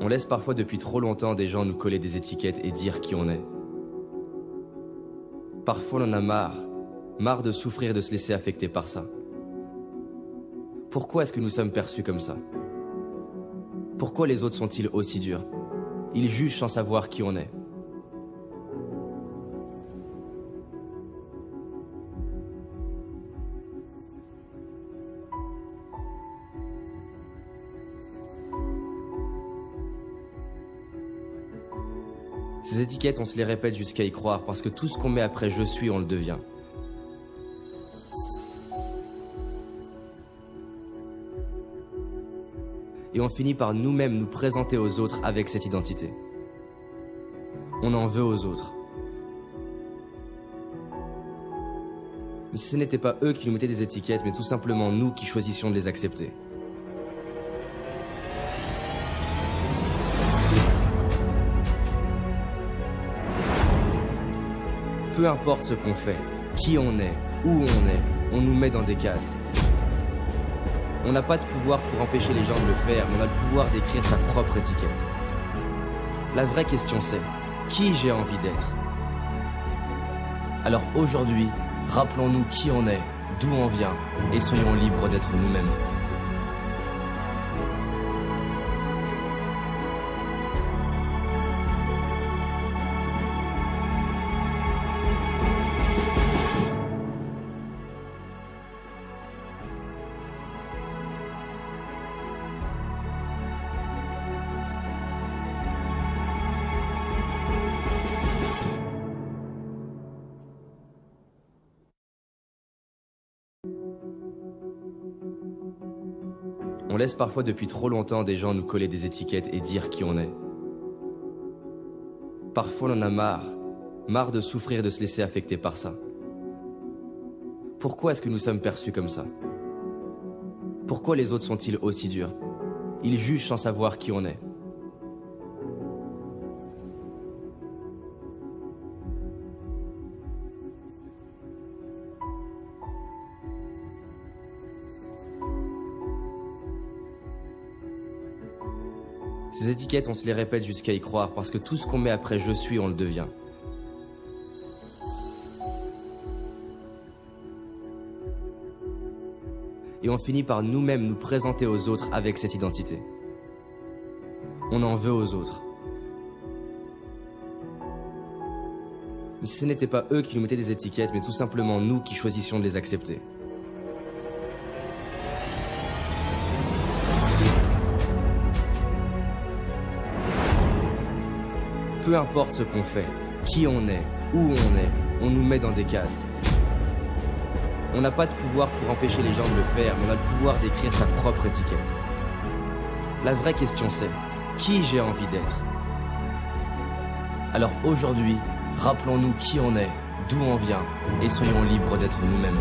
On laisse parfois depuis trop longtemps des gens nous coller des étiquettes et dire qui on est. Parfois on en a marre de souffrir et de se laisser affecter par ça. Pourquoi est-ce que nous sommes perçus comme ça? Pourquoi les autres sont-ils aussi durs? Ils jugent sans savoir qui on est. Ces étiquettes, on se les répète jusqu'à y croire parce que tout ce qu'on met après je suis, on le devient. Et on finit par nous-mêmes nous présenter aux autres avec cette identité. On en veut aux autres. Mais si ce n'était pas eux qui nous mettaient des étiquettes, mais tout simplement nous qui choisissions de les accepter. Peu importe ce qu'on fait, qui on est, où on nous met dans des cases. On n'a pas de pouvoir pour empêcher les gens de le faire, mais on a le pouvoir d'écrire sa propre étiquette. La vraie question c'est, qui j'ai envie d'être? Alors aujourd'hui, rappelons-nous qui on est, d'où on vient, et soyons libres d'être nous-mêmes. On laisse parfois depuis trop longtemps des gens nous coller des étiquettes et dire qui on est. Parfois on en a marre de souffrir et de se laisser affecter par ça. Pourquoi est-ce que nous sommes perçus comme ça? Pourquoi les autres sont-ils aussi durs? Ils jugent sans savoir qui on est. Ces étiquettes, on se les répète jusqu'à y croire parce que tout ce qu'on met après je suis, on le devient. Et on finit par nous-mêmes nous présenter aux autres avec cette identité. On en veut aux autres. Mais si ce n'était pas eux qui nous mettaient des étiquettes, mais tout simplement nous qui choisissions de les accepter. Peu importe ce qu'on fait, qui on est, où on nous met dans des cases. On n'a pas de pouvoir pour empêcher les gens de le faire, mais on a le pouvoir d'écrire sa propre étiquette. La vraie question c'est, qui j'ai envie d'être? Alors aujourd'hui, rappelons-nous qui on est, d'où on vient, et soyons libres d'être nous-mêmes.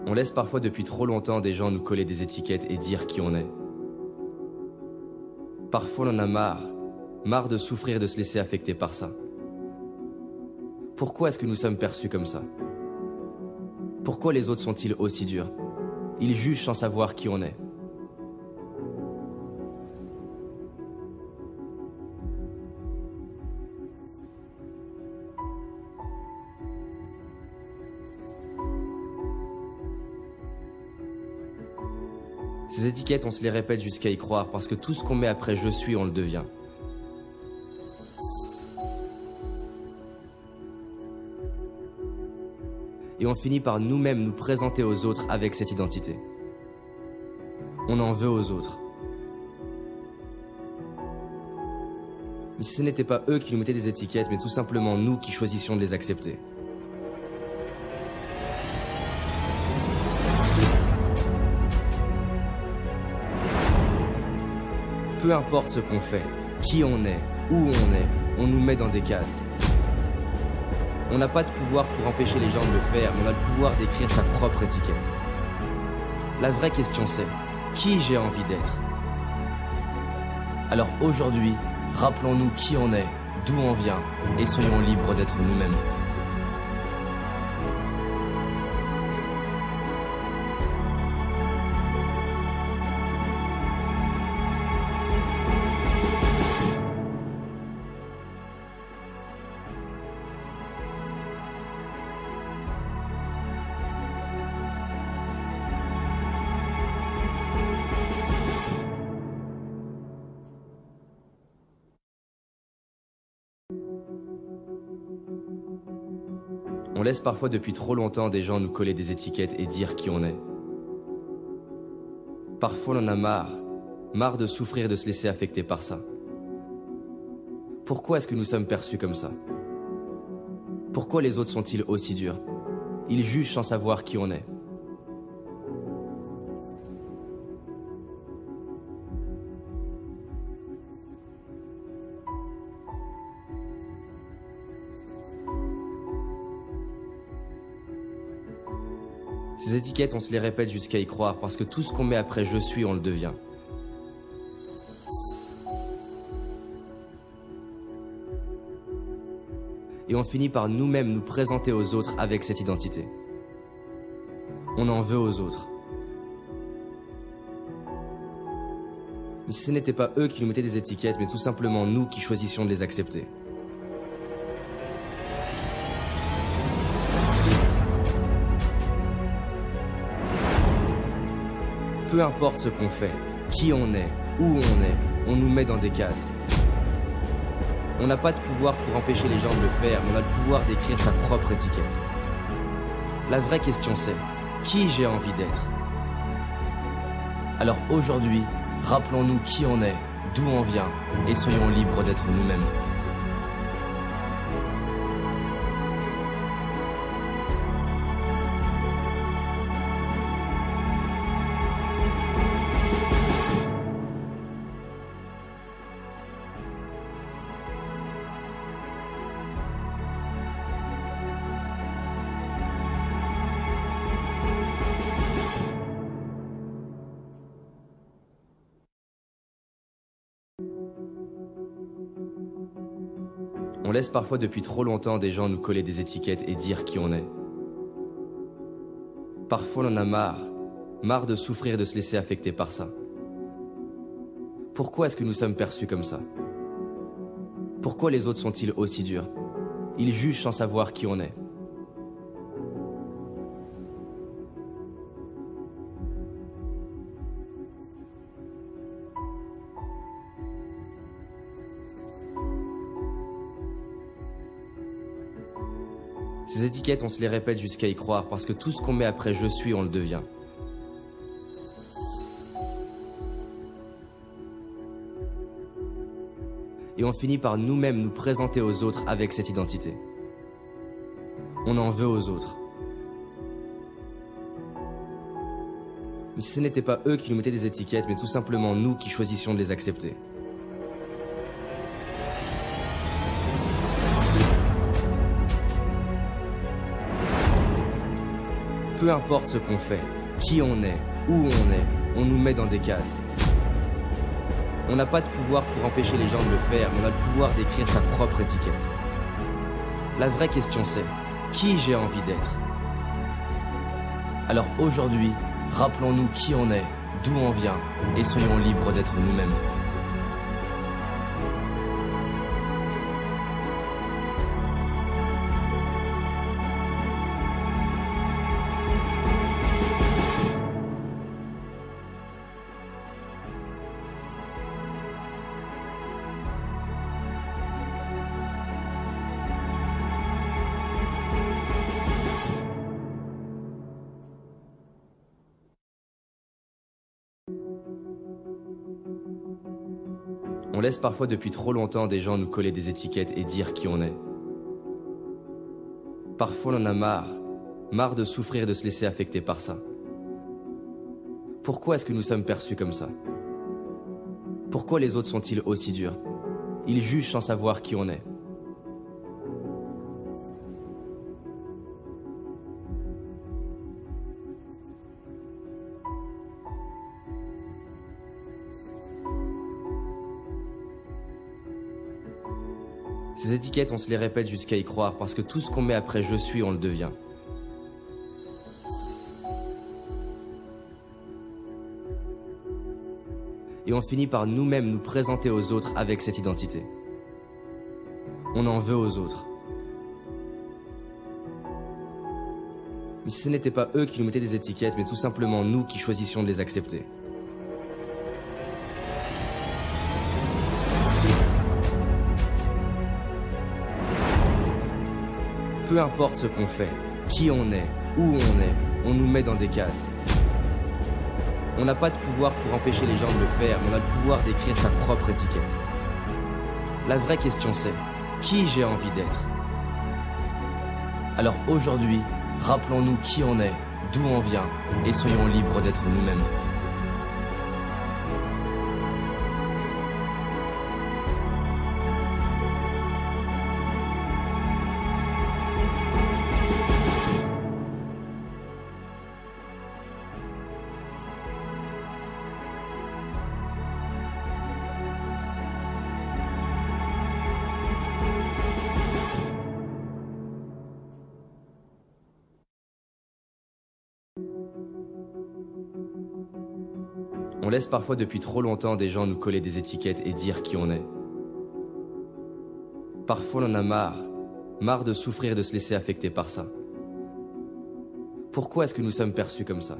On laisse parfois depuis trop longtemps des gens nous coller des étiquettes et dire qui on est. Parfois on en a marre de souffrir et de se laisser affecter par ça. Pourquoi est-ce que nous sommes perçus comme ça? Pourquoi les autres sont-ils aussi durs? Ils jugent sans savoir qui on est. Ces étiquettes, on se les répète jusqu'à y croire parce que tout ce qu'on met après je suis, on le devient. Et on finit par nous-mêmes nous présenter aux autres avec cette identité. On en veut aux autres. Mais si ce n'était pas eux qui nous mettaient des étiquettes, mais tout simplement nous qui choisissions de les accepter. Peu importe ce qu'on fait, qui on est, où on est, on nous met dans des cases. On n'a pas de pouvoir pour empêcher les gens de le faire, mais on a le pouvoir d'écrire sa propre étiquette. La vraie question c'est, qui j'ai envie d'être? Alors aujourd'hui, rappelons-nous qui on est, d'où on vient, et soyons libres d'être nous-mêmes. On laisse parfois depuis trop longtemps des gens nous coller des étiquettes et dire qui on est. Parfois on en a marre de souffrir, de se laisser affecter par ça. Pourquoi est-ce que nous sommes perçus comme ça? Pourquoi les autres sont-ils aussi durs? Ils jugent sans savoir qui on est. Ces étiquettes, on se les répète jusqu'à y croire, parce que tout ce qu'on met après « je suis », on le devient. Et on finit par nous-mêmes nous présenter aux autres avec cette identité. On en veut aux autres. Mais si ce n'était pas eux qui nous mettaient des étiquettes, mais tout simplement nous qui choisissions de les accepter. Peu importe ce qu'on fait, qui on est, où on est, on nous met dans des cases. On n'a pas de pouvoir pour empêcher les gens de le faire, mais on a le pouvoir d'écrire sa propre étiquette. La vraie question c'est, qui j'ai envie d'être? Alors aujourd'hui, rappelons-nous qui on est, d'où on vient, et soyons libres d'être nous-mêmes. On laisse parfois depuis trop longtemps des gens nous coller des étiquettes et dire qui on est. Parfois on en a marre de souffrir, de se laisser affecter par ça. Pourquoi est-ce que nous sommes perçus comme ça? Pourquoi les autres sont-ils aussi durs? Ils jugent sans savoir qui on est. Ces étiquettes, on se les répète jusqu'à y croire, parce que tout ce qu'on met après « je suis », on le devient. Et on finit par nous-mêmes nous présenter aux autres avec cette identité. On en veut aux autres. Mais si ce n'était pas eux qui nous mettaient des étiquettes, mais tout simplement nous qui choisissions de les accepter. Peu importe ce qu'on fait, qui on est, où on est, on nous met dans des cases. On n'a pas de pouvoir pour empêcher les gens de le faire, mais on a le pouvoir d'écrire sa propre étiquette. La vraie question c'est, qui j'ai envie d'être? Alors aujourd'hui, rappelons-nous qui on est, d'où on vient, et soyons libres d'être nous-mêmes. On laisse parfois depuis trop longtemps des gens nous coller des étiquettes et dire qui on est. Parfois on en a marre de souffrir, de se laisser affecter par ça. Pourquoi est-ce que nous sommes perçus comme ça? Pourquoi les autres sont-ils aussi durs? Ils jugent sans savoir qui on est. Ces étiquettes, on se les répète jusqu'à y croire, parce que tout ce qu'on met après « je suis », on le devient. Et on finit par nous-mêmes nous présenter aux autres avec cette identité. On en veut aux autres. Mais si ce n'était pas eux qui nous mettaient des étiquettes, mais tout simplement nous qui choisissions de les accepter. Peu importe ce qu'on fait, qui on est, où on nous met dans des cases. On n'a pas de pouvoir pour empêcher les gens de le faire, mais on a le pouvoir d'écrire sa propre étiquette. La vraie question c'est, qui j'ai envie d'être? Alors aujourd'hui, rappelons-nous qui on est, d'où on vient, et soyons libres d'être nous-mêmes. On laisse parfois depuis trop longtemps des gens nous coller des étiquettes et dire qui on est. Parfois on en a marre de souffrir et de se laisser affecter par ça. Pourquoi est-ce que nous sommes perçus comme ça ?